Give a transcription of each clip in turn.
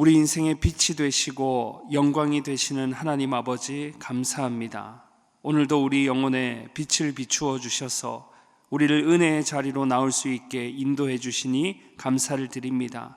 우리 인생의 빛이 되시고 영광이 되시는 하나님 아버지 감사합니다. 오늘도 우리 영혼에 빛을 비추어 주셔서 우리를 은혜의 자리로 나올 수 있게 인도해 주시니 감사를 드립니다.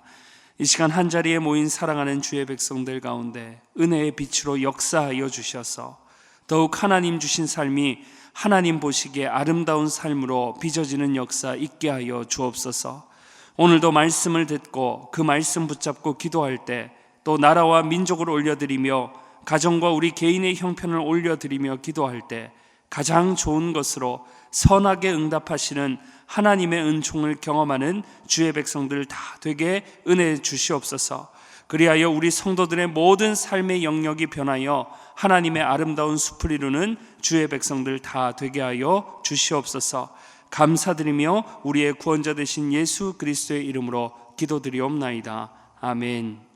이 시간 한자리에 모인 사랑하는 주의 백성들 가운데 은혜의 빛으로 역사하여 주셔서 더욱 하나님 주신 삶이 하나님 보시기에 아름다운 삶으로 빚어지는 역사 있게 하여 주옵소서. 오늘도 말씀을 듣고 그 말씀 붙잡고 기도할 때 또 나라와 민족을 올려드리며 가정과 우리 개인의 형편을 올려드리며 기도할 때 가장 좋은 것으로 선하게 응답하시는 하나님의 은총을 경험하는 주의 백성들 다 되게 은혜 주시옵소서. 그리하여 우리 성도들의 모든 삶의 영역이 변하여 하나님의 아름다운 숲을 이루는 주의 백성들 다 되게 하여 주시옵소서. 감사드리며 우리의 구원자 되신 예수 그리스도의 이름으로 기도드리옵나이다. 아멘.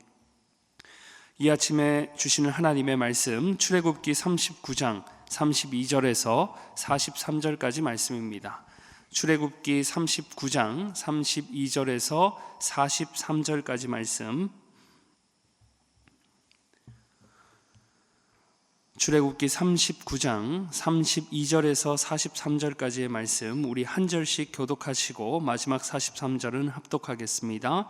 이 아침에 주시는 하나님의 말씀 출애굽기 39장 32절에서 43절까지 말씀입니다. 출애굽기 39장 32절에서 43절까지 말씀. 출애굽기 39장 32절에서 43절까지의 말씀 우리 한 절씩 교독하시고 마지막 43절은 합독하겠습니다.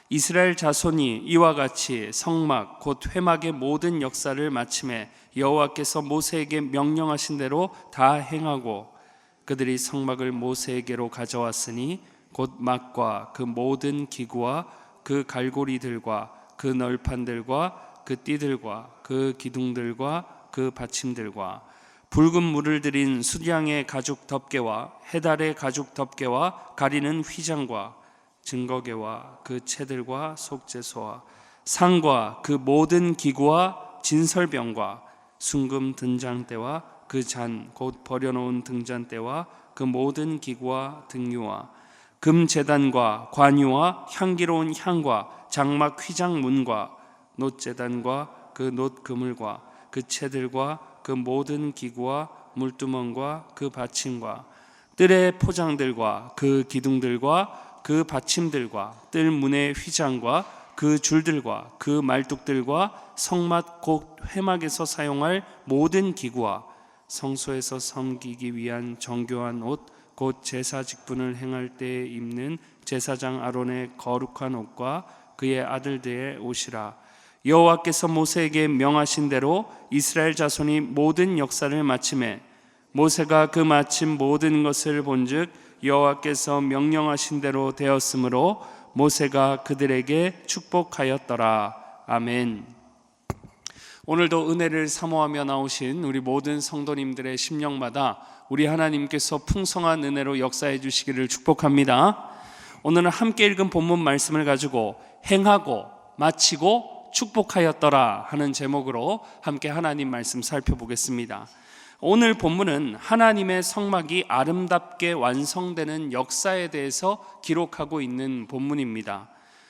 이스라엘 자손이 이와 같이 성막 곧 회막의 모든 역사를 마침에 여호와께서 모세에게 명령하신 대로 다 행하고 그들이 성막을 모세에게로 가져왔으니 곧 막과 그 모든 기구와 그 갈고리들과 그 널판들과 그 띠들과 그 기둥들과 그 받침들과 붉은 물을 들인 수량의 가죽 덮개와 해달의 가죽 덮개와 가리는 휘장과 증거개와 그 채들과 속죄소와 상과 그 모든 기구와 진설병과 순금 등잔대와 그 잔 곧 버려놓은 등잔대와 그 모든 기구와 등유와 금제단과 관유와 향기로운 향과 장막 휘장문과 놋제단과 그 놋그물과 그 채들과 그 모든 기구와 물두멍과 그 받침과 뜰의 포장들과 그 기둥들과 그 받침들과 뜰 문의 휘장과 그 줄들과 그 말뚝들과 성막 곧 회막에서 사용할 모든 기구와 성소에서 섬기기 위한 정교한 옷 곧 제사 직분을 행할 때에 입는 제사장 아론의 거룩한 옷과 그의 아들들의 옷이라. 여호와께서 모세에게 명하신 대로 이스라엘 자손이 모든 역사를 마침에 모세가 그 마침 모든 것을 본즉 여호와께서 명령하신 대로 되었으므로 모세가 그들에게 축복하였더라. 아멘. 오늘도 은혜를 사모하며 나오신 우리 모든 성도님들의 심령마다 우리 하나님께서 풍성한 은혜로 역사해 주시기를 축복합니다. 오늘은 함께 읽은 본문 말씀을 가지고 행하고 마치고 축복하였더라 하는 제목으로 함께 하나님 말씀 살펴보겠습니다. 오늘 본문은 하나님의 성막이 아름답게 완성되는 역사에 대해서 기록하고 있는 본문입니다.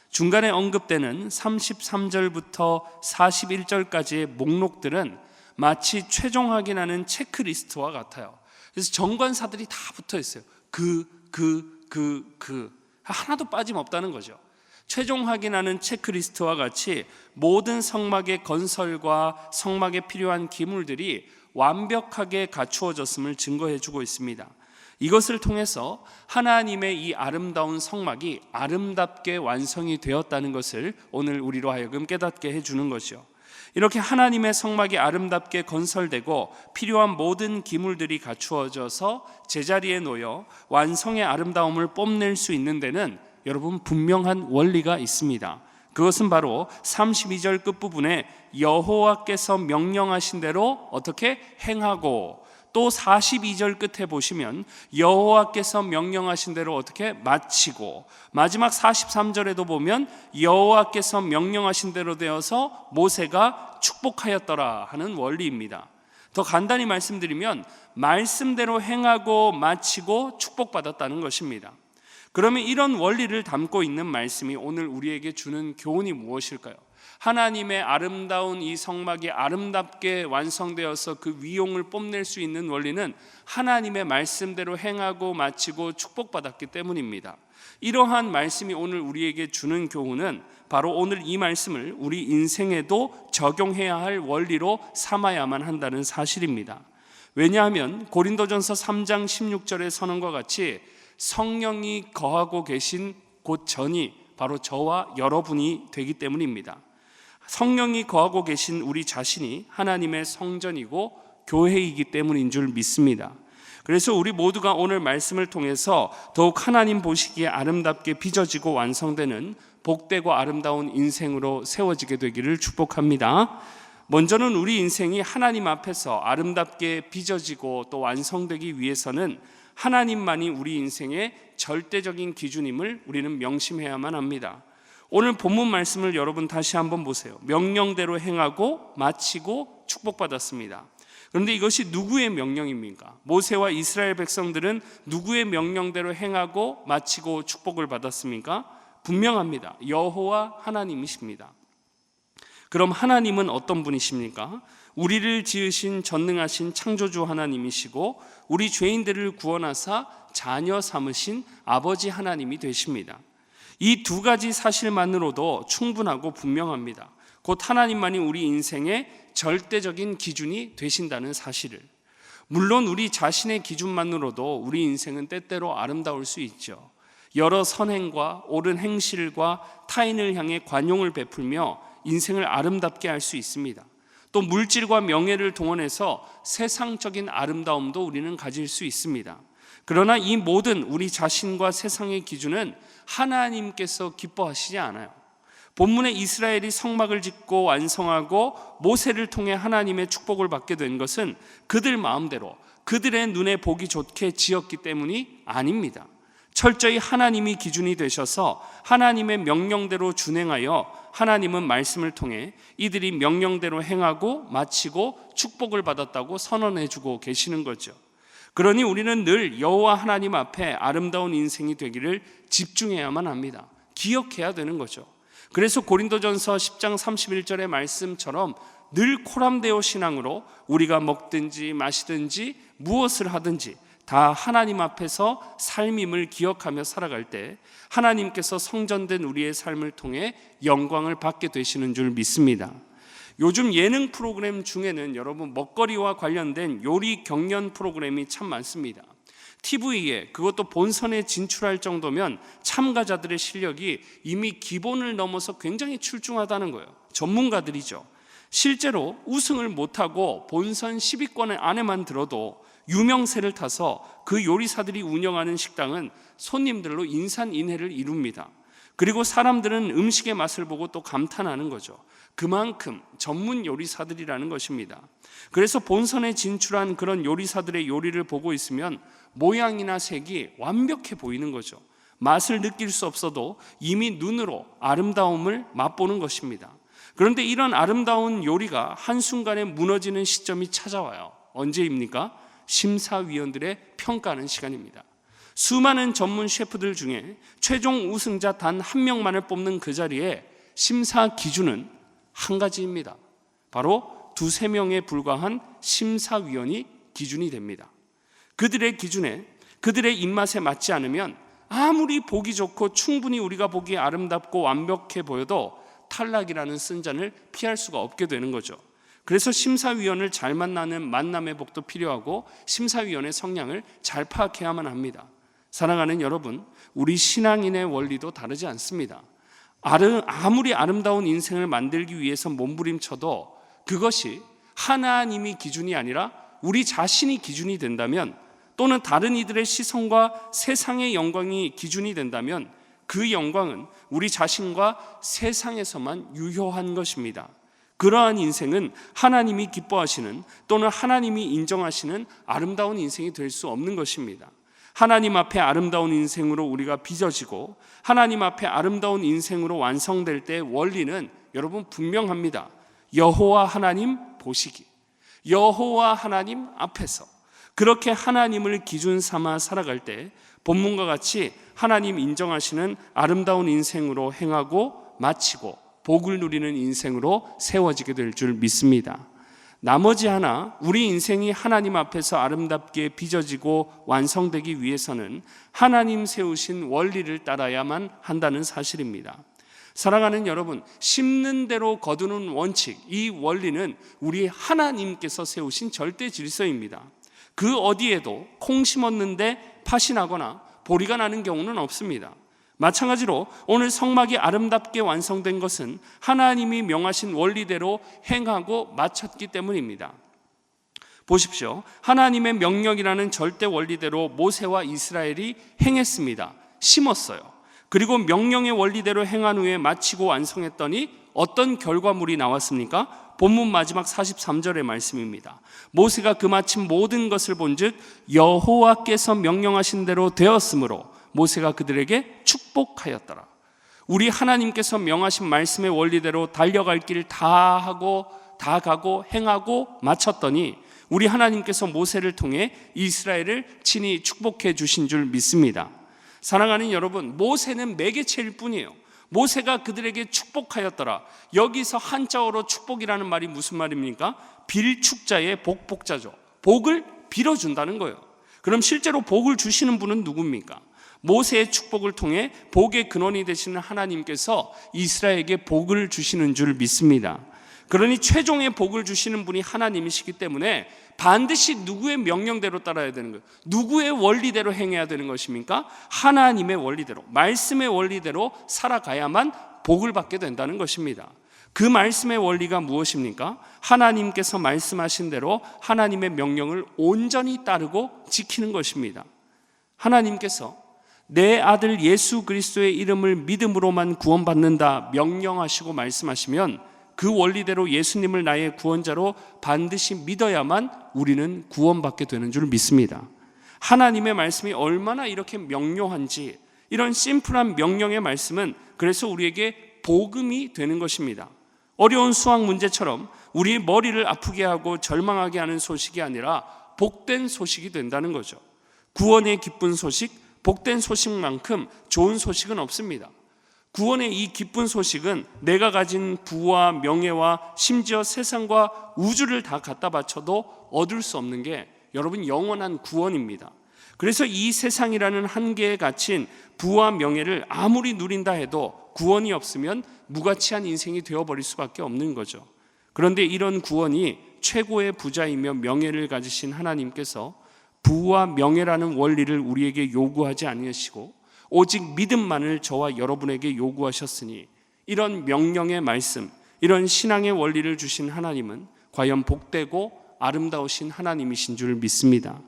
중간에 언급되는 33절부터 41절까지의 목록들은 마치 최종 확인하는 체크리스트와 같아요. 그래서 정관사들이 다 붙어 있어요. 하나도 빠짐없다는 거죠. 최종 확인하는 체크리스트와 같이 모든 성막의 건설과 성막에 필요한 기물들이 완벽하게 갖추어졌음을 증거해주고 있습니다. 이것을 통해서 하나님의 이 아름다운 성막이 아름답게 완성이 되었다는 것을 오늘 우리로 하여금 깨닫게 해주는 것이죠. 이렇게 하나님의 성막이 아름답게 건설되고 필요한 모든 기물들이 갖추어져서 제자리에 놓여 완성의 아름다움을 뽐낼 수 있는 데는 여러분 분명한 원리가 있습니다. 그것은 바로 32절 끝부분에 여호와께서 명령하신 대로 어떻게 행하고, 또 42절 끝에 보시면 여호와께서 명령하신 대로 어떻게 마치고, 마지막 43절에도 보면 여호와께서 명령하신 대로 되어서 모세가 축복하였더라 하는 원리입니다. 더 간단히 말씀드리면 말씀대로 행하고 마치고 축복받았다는 것입니다. 그러면 이런 원리를 담고 있는 말씀이 오늘 우리에게 주는 교훈이 무엇일까요? 하나님의 아름다운 이 성막이 아름답게 완성되어서 그 위용을 뽐낼 수 있는 원리는 하나님의 말씀대로 행하고 마치고 축복받았기 때문입니다. 이러한 말씀이 오늘 우리에게 주는 교훈은 바로 오늘 이 말씀을 우리 인생에도 적용해야 할 원리로 삼아야만 한다는 사실입니다. 왜냐하면 고린도전서 3장 16절의 선언과 같이 성령이 거하고 계신 곳 전이 바로 저와 여러분이 되기 때문입니다. 성령이 거하고 계신 우리 자신이 하나님의 성전이고 교회이기 때문인 줄 믿습니다. 그래서 우리 모두가 오늘 말씀을 통해서 더욱 하나님 보시기에 아름답게 빚어지고 완성되는 복되고 아름다운 인생으로 세워지게 되기를 축복합니다. 먼저는 우리 인생이 하나님 앞에서 아름답게 빚어지고 또 완성되기 위해서는 하나님만이 우리 인생의 절대적인 기준임을 우리는 명심해야만 합니다. 오늘 본문 말씀을 여러분 다시 한번 보세요. 명령대로 행하고 마치고 축복받았습니다. 그런데 이것이 누구의 명령입니까? 모세와 이스라엘 백성들은 누구의 명령대로 행하고 마치고 축복을 받았습니까? 분명합니다. 여호와 하나님이십니다. 그럼 하나님은 어떤 분이십니까? 우리를 지으신 전능하신 창조주 하나님이시고 우리 죄인들을 구원하사 자녀 삼으신 아버지 하나님이 되십니다. 이 두 가지 사실만으로도 충분하고 분명합니다. 곧 하나님만이 우리 인생의 절대적인 기준이 되신다는 사실을. 물론 우리 자신의 기준만으로도 우리 인생은 때때로 아름다울 수 있죠. 여러 선행과 옳은 행실과 타인을 향해 관용을 베풀며 인생을 아름답게 할 수 있습니다. 또 물질과 명예를 동원해서 세상적인 아름다움도 우리는 가질 수 있습니다. 그러나 이 모든 우리 자신과 세상의 기준은 하나님께서 기뻐하시지 않아요. 본문에 이스라엘이 성막을 짓고 완성하고 모세를 통해 하나님의 축복을 받게 된 것은 그들 마음대로 그들의 눈에 보기 좋게 지었기 때문이 아닙니다. 철저히 하나님이 기준이 되셔서 하나님의 명령대로 준행하여 하나님은 말씀을 통해 이들이 명령대로 행하고 마치고 축복을 받았다고 선언해주고 계시는 거죠. 그러니 우리는 늘 여호와 하나님 앞에 아름다운 인생이 되기를 집중해야만 합니다. 기억해야 되는 거죠. 그래서 고린도전서 10장 31절의 말씀처럼 늘 코람데오 신앙으로 우리가 먹든지 마시든지 무엇을 하든지 다 하나님 앞에서 삶임을 기억하며 살아갈 때 하나님께서 성전된 우리의 삶을 통해 영광을 받게 되시는 줄 믿습니다. 요즘 예능 프로그램 중에는 여러분 먹거리와 관련된 요리 경연 프로그램이 참 많습니다. TV에 그것도 본선에 진출할 정도면 참가자들의 실력이 이미 기본을 넘어서 굉장히 출중하다는 거예요. 전문가들이죠. 실제로 우승을 못하고 본선 10위권 안에만 들어도 유명세를 타서 그 요리사들이 운영하는 식당은 손님들로 인산인해를 이룹니다. 그리고 사람들은 음식의 맛을 보고 또 감탄하는 거죠. 그만큼 전문 요리사들이라는 것입니다. 그래서 본선에 진출한 그런 요리사들의 요리를 보고 있으면 모양이나 색이 완벽해 보이는 거죠. 맛을 느낄 수 없어도 이미 눈으로 아름다움을 맛보는 것입니다. 그런데 이런 아름다운 요리가 한순간에 무너지는 시점이 찾아와요. 언제입니까? 심사위원들의 평가하는 시간입니다. 수많은 전문 셰프들 중에 최종 우승자 단 한 명만을 뽑는 그 자리에 심사 기준은 한 가지입니다. 바로 두세 명에 불과한 심사위원이 기준이 됩니다. 그들의 기준에 그들의 입맛에 맞지 않으면 아무리 보기 좋고 충분히 우리가 보기에 아름답고 완벽해 보여도 탈락이라는 쓴잔을 피할 수가 없게 되는 거죠. 그래서 심사위원을 잘 만나는 만남의 복도 필요하고 심사위원의 성향을 잘 파악해야만 합니다. 사랑하는 여러분, 우리 신앙인의 원리도 다르지 않습니다. 아무리 아름다운 인생을 만들기 위해서 몸부림쳐도 그것이 하나님이 기준이 아니라 우리 자신이 기준이 된다면, 또는 다른 이들의 시선과 세상의 영광이 기준이 된다면 그 영광은 우리 자신과 세상에서만 유효한 것입니다. 그러한 인생은 하나님이 기뻐하시는 또는 하나님이 인정하시는 아름다운 인생이 될 수 없는 것입니다. 하나님 앞에 아름다운 인생으로 우리가 빚어지고 하나님 앞에 아름다운 인생으로 완성될 때의 원리는 여러분 분명합니다. 여호와 하나님 보시기, 여호와 하나님 앞에서 그렇게 하나님을 기준 삼아 살아갈 때 본문과 같이 하나님 인정하시는 아름다운 인생으로 행하고 마치고 복을 누리는 인생으로 세워지게 될 줄 믿습니다. 나머지 하나, 우리 인생이 하나님 앞에서 아름답게 빚어지고 완성되기 위해서는 하나님 세우신 원리를 따라야만 한다는 사실입니다. 사랑하는 여러분, 심는 대로 거두는 원칙, 이 원리는 우리 하나님께서 세우신 절대 질서입니다. 그 어디에도 콩 심었는데 팥이 나거나 보리가 나는 경우는 없습니다. 마찬가지로 오늘 성막이 아름답게 완성된 것은 하나님이 명하신 원리대로 행하고 마쳤기 때문입니다. 보십시오. 하나님의 명령이라는 절대 원리대로 모세와 이스라엘이 행했습니다. 심었어요. 그리고 명령의 원리대로 행한 후에 마치고 완성했더니 어떤 결과물이 나왔습니까? 본문 마지막 43절의 말씀입니다. 모세가 그 마친 모든 것을 본즉 여호와께서 명령하신 대로 되었으므로 모세가 그들에게 축복하였더라. 우리 하나님께서 명하신 말씀의 원리대로 달려갈 길 다 가고 행하고 마쳤더니 우리 하나님께서 모세를 통해 이스라엘을 친히 축복해 주신 줄 믿습니다. 사랑하는 여러분, 모세는 매개체일 뿐이에요. 모세가 그들에게 축복하였더라. 여기서 한자어로 축복이라는 말이 무슨 말입니까? 빌축자의 복복자죠. 복을 빌어준다는 거예요. 그럼 실제로 복을 주시는 분은 누굽니까? 모세의 축복을 통해 복의 근원이 되시는 하나님께서 이스라엘에게 복을 주시는 줄 믿습니다. 그러니 최종의 복을 주시는 분이 하나님이시기 때문에 반드시 누구의 명령대로 따라야 되는 거예요? 누구의 원리대로 행해야 되는 것입니까? 하나님의 원리대로, 말씀의 원리대로 살아가야만 복을 받게 된다는 것입니다. 그 말씀의 원리가 무엇입니까? 하나님께서 말씀하신 대로 하나님의 명령을 온전히 따르고 지키는 것입니다. 하나님께서 내 아들 예수 그리스도의 이름을 믿음으로만 구원받는다 명령하시고 말씀하시면 그 원리대로 예수님을 나의 구원자로 반드시 믿어야만 우리는 구원받게 되는 줄 믿습니다. 하나님의 말씀이 얼마나 이렇게 명료한지, 이런 심플한 명령의 말씀은 그래서 우리에게 복음이 되는 것입니다. 어려운 수학 문제처럼 우리의 머리를 아프게 하고 절망하게 하는 소식이 아니라 복된 소식이 된다는 거죠. 구원의 기쁜 소식, 복된 소식만큼 좋은 소식은 없습니다. 구원의 이 기쁜 소식은 내가 가진 부와 명예와 심지어 세상과 우주를 다 갖다 바쳐도 얻을 수 없는 게 여러분 영원한 구원입니다. 그래서 이 세상이라는 한계에 갇힌 부와 명예를 아무리 누린다 해도 구원이 없으면 무가치한 인생이 되어버릴 수밖에 없는 거죠. 그런데 이런 구원이 최고의 부자이며 명예를 가지신 하나님께서 부와 명예라는 원리를 우리에게 요구하지 아니하시고 오직 믿음만을 저와 여러분에게 요구하셨으니 이런 명령의 말씀, 이런 신앙의 원리를 주신 하나님은 과연 복되고 아름다우신 하나님이신 줄 믿습니다.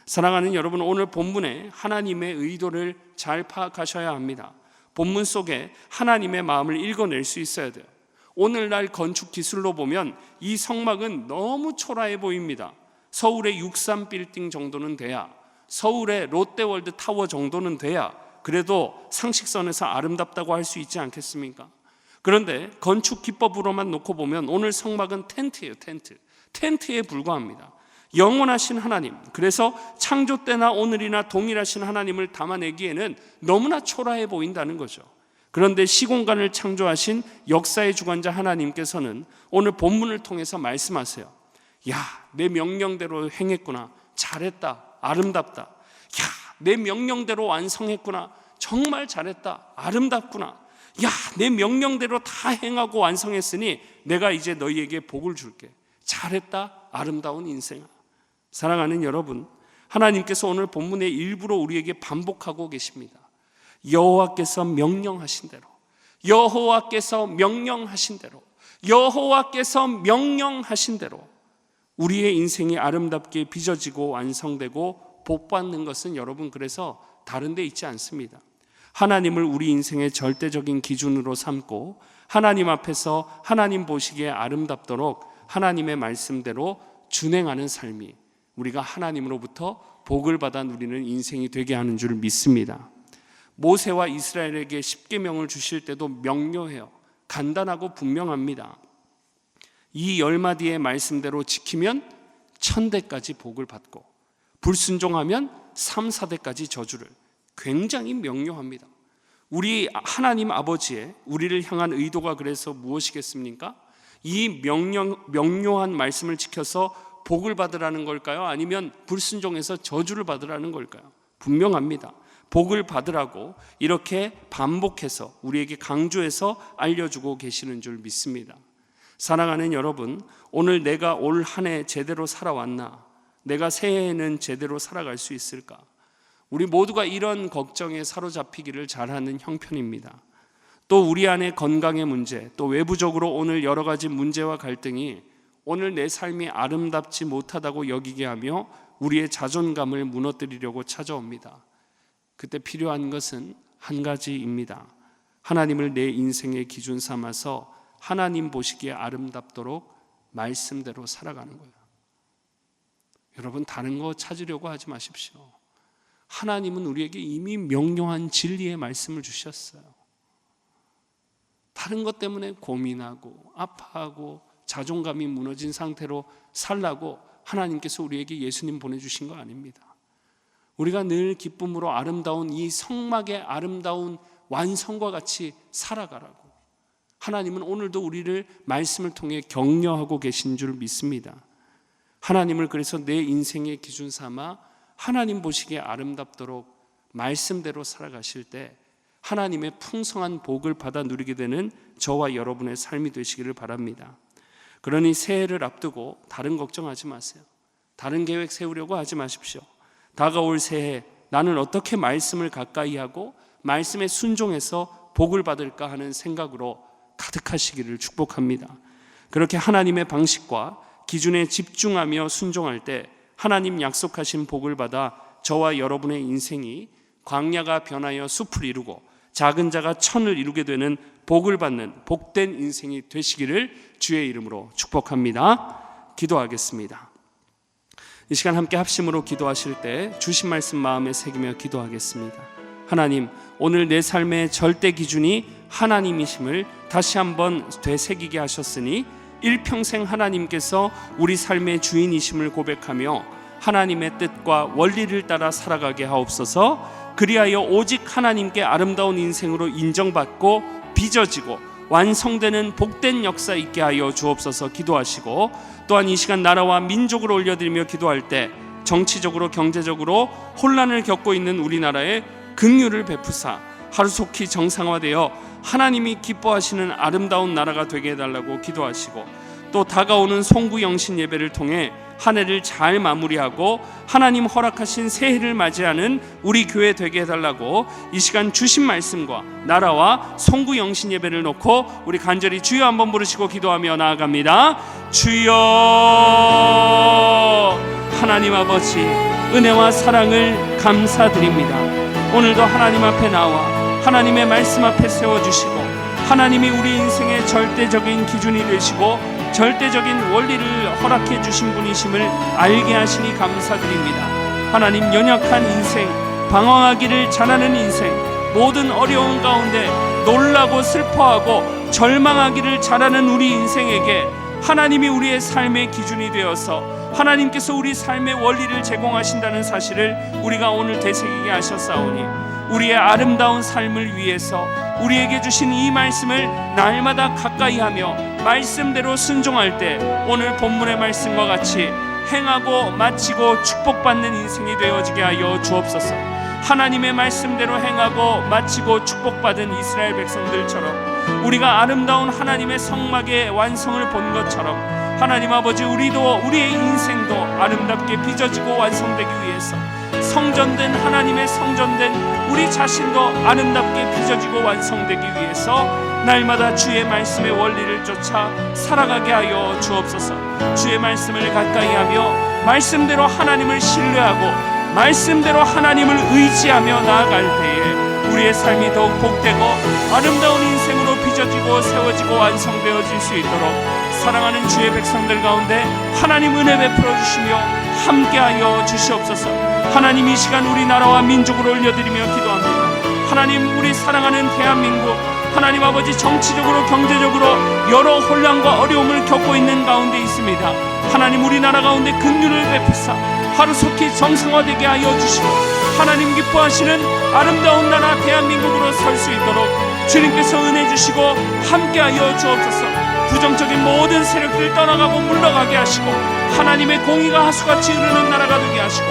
사랑하는 여러분, 오늘 본문에 하나님의 의도를 잘 파악하셔야 합니다. 본문 속에 하나님의 마음을 읽어낼 수 있어야 돼요. 오늘날 건축 기술로 보면 이 성막은 너무 초라해 보입니다. 서울의 63빌딩 정도는 돼야, 서울의 롯데월드 타워 정도는 돼야 그래도 상식선에서 아름답다고 할 수 있지 않겠습니까? 그런데 건축 기법으로만 놓고 보면 오늘 성막은 텐트예요. 텐트에 불과합니다. 영원하신 하나님, 그래서 창조 때나 오늘이나 동일하신 하나님을 담아내기에는 너무나 초라해 보인다는 거죠. 그런데 시공간을 창조하신 역사의 주관자 하나님께서는 오늘 본문을 통해서 말씀하세요. 야, 내 명령대로 행했구나. 잘했다. 아름답다. 야, 내 명령대로 완성했구나. 정말 잘했다. 아름답구나. 야, 내 명령대로 다 행하고 완성했으니 내가 이제 너희에게 복을 줄게. 잘했다. 아름다운 인생아. 사랑하는 여러분, 하나님께서 오늘 본문의 일부러 우리에게 반복하고 계십니다. 여호와께서 명령하신 대로, 여호와께서 명령하신 대로, 여호와께서 명령하신 대로 우리의 인생이 아름답게 빚어지고 완성되고 복받는 것은 여러분 그래서 다른 데 있지 않습니다. 하나님을 우리 인생의 절대적인 기준으로 삼고 하나님 앞에서 하나님 보시기에 아름답도록 하나님의 말씀대로 준행하는 삶이 우리가 하나님으로부터 복을 받아 누리는 인생이 되게 하는 줄 믿습니다. 모세와 이스라엘에게 십계명을 주실 때도 명료해요. 간단하고 분명합니다. 이 10마디의 말씀대로 지키면 1000대까지 복을 받고 불순종하면 3, 4대까지 저주를. 굉장히 명료합니다. 우리 하나님 아버지의 우리를 향한 의도가 그래서 무엇이겠습니까? 이 명료한 말씀을 지켜서 복을 받으라는 걸까요? 아니면 불순종해서 저주를 받으라는 걸까요? 분명합니다. 복을 받으라고 이렇게 반복해서 우리에게 강조해서 알려주고 계시는 줄 믿습니다. 사랑하는 여러분, 오늘 내가 올 한 해 제대로 살아왔나? 내가 새해에는 제대로 살아갈 수 있을까? 우리 모두가 이런 걱정에 사로잡히기를 잘하는 형편입니다. 또 우리 안의 건강의 문제, 또 외부적으로 오늘 여러 가지 문제와 갈등이 오늘 내 삶이 아름답지 못하다고 여기게 하며 우리의 자존감을 무너뜨리려고 찾아옵니다. 그때 필요한 것은 한 가지입니다. 하나님을 내 인생의 기준 삼아서 하나님 보시기에 아름답도록 말씀대로 살아가는 거예요. 여러분, 다른 거 찾으려고 하지 마십시오. 하나님은 우리에게 이미 명료한 진리의 말씀을 주셨어요. 다른 것 때문에 고민하고 아파하고 자존감이 무너진 상태로 살라고 하나님께서 우리에게 예수님 보내주신 거 아닙니다. 우리가 늘 기쁨으로 아름다운 이 성막의 아름다운 완성과 같이 살아가라고 하나님은 오늘도 우리를 말씀을 통해 격려하고 계신 줄 믿습니다. 하나님을 그래서 내 인생의 기준 삼아 하나님 보시기에 아름답도록 말씀대로 살아가실 때 하나님의 풍성한 복을 받아 누리게 되는 저와 여러분의 삶이 되시기를 바랍니다. 그러니 새해를 앞두고 다른 걱정하지 마세요. 다른 계획 세우려고 하지 마십시오. 다가올 새해 나는 어떻게 말씀을 가까이 하고 말씀에 순종해서 복을 받을까 하는 생각으로 가득하시기를 축복합니다. 그렇게 하나님의 방식과 기준에 집중하며 순종할 때 하나님 약속하신 복을 받아 저와 여러분의 인생이 광야가 변하여 숲을 이루고 작은 자가 천을 이루게 되는 복을 받는 복된 인생이 되시기를 주의 이름으로 축복합니다. 기도하겠습니다. 이 시간 함께 합심으로 기도하실 때 주신 말씀 마음에 새기며 기도하겠습니다. 하나님, 오늘 내 삶의 절대 기준이 하나님이심을 다시 한번 되새기게 하셨으니 일평생 하나님께서 우리 삶의 주인이심을 고백하며 하나님의 뜻과 원리를 따라 살아가게 하옵소서. 그리하여 오직 하나님께 아름다운 인생으로 인정받고 빚어지고 완성되는 복된 역사 있게 하여 주옵소서. 기도하시고 또한 이 시간 나라와 민족을 올려드리며 기도할 때 정치적으로 경제적으로 혼란을 겪고 있는 우리나라에 긍휼을 베푸사 하루속히 정상화되어 하나님이 기뻐하시는 아름다운 나라가 되게 해달라고 기도하시고 또 다가오는 송구영신 예배를 통해 한 해를 잘 마무리하고 하나님 허락하신 새해를 맞이하는 우리 교회 되게 해달라고 이 시간 주신 말씀과 나라와 송구영신 예배를 놓고 우리 간절히 주여 한번 부르시고 기도하며 나아갑니다. 주여. 하나님 아버지, 은혜와 사랑을 감사드립니다. 오늘도 하나님 앞에 나와 하나님의 말씀 앞에 세워주시고 하나님이 우리 인생의 절대적인 기준이 되시고 절대적인 원리를 허락해 주신 분이심을 알게 하시니 감사드립니다. 하나님, 연약한 인생, 방황하기를 잘하는 인생, 모든 어려움 가운데 놀라고 슬퍼하고 절망하기를 잘하는 우리 인생에게 하나님이 우리의 삶의 기준이 되어서 하나님께서 우리 삶의 원리를 제공하신다는 사실을 우리가 오늘 되새기게 하셨사오니 우리의 아름다운 삶을 위해서 우리에게 주신 이 말씀을 날마다 가까이 하며 말씀대로 순종할 때 오늘 본문의 말씀과 같이 행하고 마치고 축복받는 인생이 되어지게 하여 주옵소서. 하나님의 말씀대로 행하고 마치고 축복받은 이스라엘 백성들처럼 우리가 아름다운 하나님의 성막의 완성을 본 것처럼 하나님 아버지, 우리도 우리의 인생도 아름답게 빚어지고 완성되기 위해서 성전된 하나님의 성전된 우리 자신도 아름답게 빚어지고 완성되기 위해서 날마다 주의 말씀의 원리를 쫓아 살아가게 하여 주옵소서. 주의 말씀을 가까이 하며 말씀대로 하나님을 신뢰하고 말씀대로 하나님을 의지하며 나아갈 때에 우리의 삶이 더욱 복되고 아름다운 인생으로 빚어지고 세워지고 완성되어질 수 있도록 사랑하는 주의 백성들 가운데 하나님 은혜 베풀어 주시며 함께하여 주시옵소서. 하나님, 이 시간 우리나라와 민족을 올려드리며 기도합니다. 하나님, 우리 사랑하는 대한민국 하나님 아버지, 정치적으로 경제적으로 여러 혼란과 어려움을 겪고 있는 가운데 있습니다. 하나님, 우리나라 가운데 긍휼을 베푸사 하루속히 정상화되게 하여 주시고 하나님 기뻐하시는 아름다운 나라 대한민국으로 설 수 있도록 주님께서 은혜 주시고 함께하여 주옵소서. 부정적인 모든 세력들 떠나가고 물러가게 하시고 하나님의 공의가 하수같이 흐르는 나라가 되게 하시고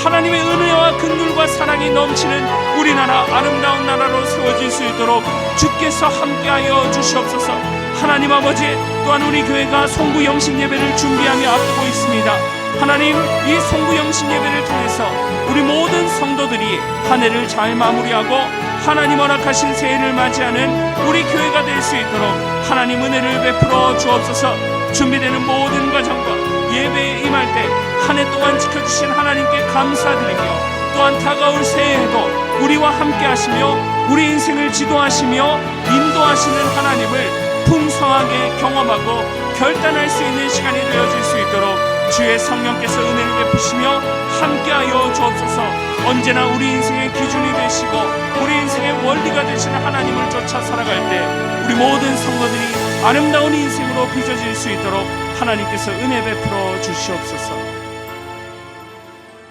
하나님의 은혜와 긍휼과 사랑이 넘치는 우리나라 아름다운 나라로 세워질 수 있도록 주께서 함께하여 주시옵소서. 하나님 아버지, 또한 우리 교회가 송구 영신 예배를 준비하며 앞두고 있습니다. 하나님, 이 송구 영신 예배를 통해서 우리 모든 성도들이 한 해를 잘 마무리하고 하나님 허락하신 새해를 맞이하는 우리 교회가 될 수 있도록 하나님 은혜를 베풀어 주옵소서. 준비되는 모든 과정과 예배에 임할 때 한 해 동안 지켜주신 하나님께 감사드리며, 또한 다가올 새해에도 우리와 함께 하시며 우리 인생을 지도하시며 인도하시는 하나님을 풍성하게 경험하고 결단할 수 있는 시간이 되어질 수 있도록 주의 성령께서 은혜를 베푸시며 함께하여 주옵소서. 언제나 우리 인생의 기준이 되시고 우리 인생의 원리가 되시는 하나님을 쫓아 살아갈 때 우리 모든 성도들이 아름다운 인생으로 빚어질 수 있도록 하나님께서 은혜 베풀어 주시옵소서.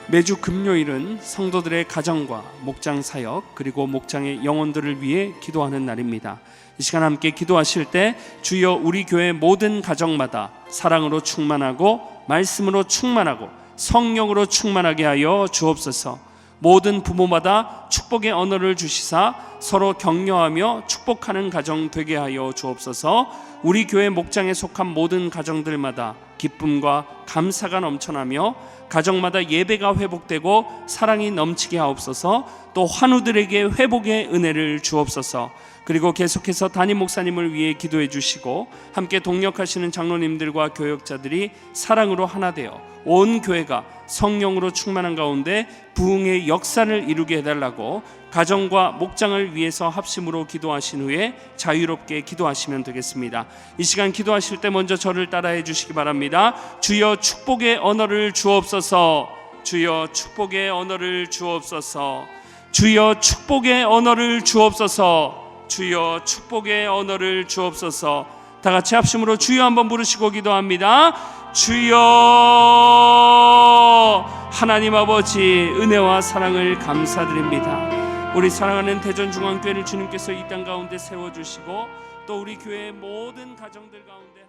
매주 금요일은 성도들의 가정과 목장 사역, 그리고 목장의 영혼들을 위해 기도하는 날입니다. 이 시간 함께 기도하실 때 주여 우리 교회 모든 가정마다 사랑으로 충만하고 말씀으로 충만하고 성령으로 충만하게 하여 주옵소서. 모든 부모마다 축복의 언어를 주시사 서로 격려하며 축복하는 가정 되게 하여 주옵소서. 우리 교회 목장에 속한 모든 가정들마다 기쁨과 감사가 넘쳐나며 가정마다 예배가 회복되고 사랑이 넘치게 하옵소서. 또 환우들에게 회복의 은혜를 주옵소서. 그리고 계속해서 담임 목사님을 위해 기도해 주시고 함께 동역하시는 장로님들과 교역자들이 사랑으로 하나 되어 온 교회가 성령으로 충만한 가운데 부흥의 역사를 이루게 해달라고 가정과 목장을 위해서 합심으로 기도하신 후에 자유롭게 기도하시면 되겠습니다. 이 시간 기도하실 때 먼저 저를 따라해 주시기 바랍니다. 주여 축복의 언어를 주옵소서. 주여 축복의 언어를 주옵소서. 주여 축복의 언어를 주옵소서. 주여 축복의 언어를 주옵소서. 다 같이 합심으로 주여 한번 부르시고 기도합니다. 주여. 하나님 아버지, 은혜와 사랑을 감사드립니다. 우리 사랑하는 대전중앙교회를 주님께서 이 땅 가운데 세워주시고 또 우리 교회의 모든 가정들 가운데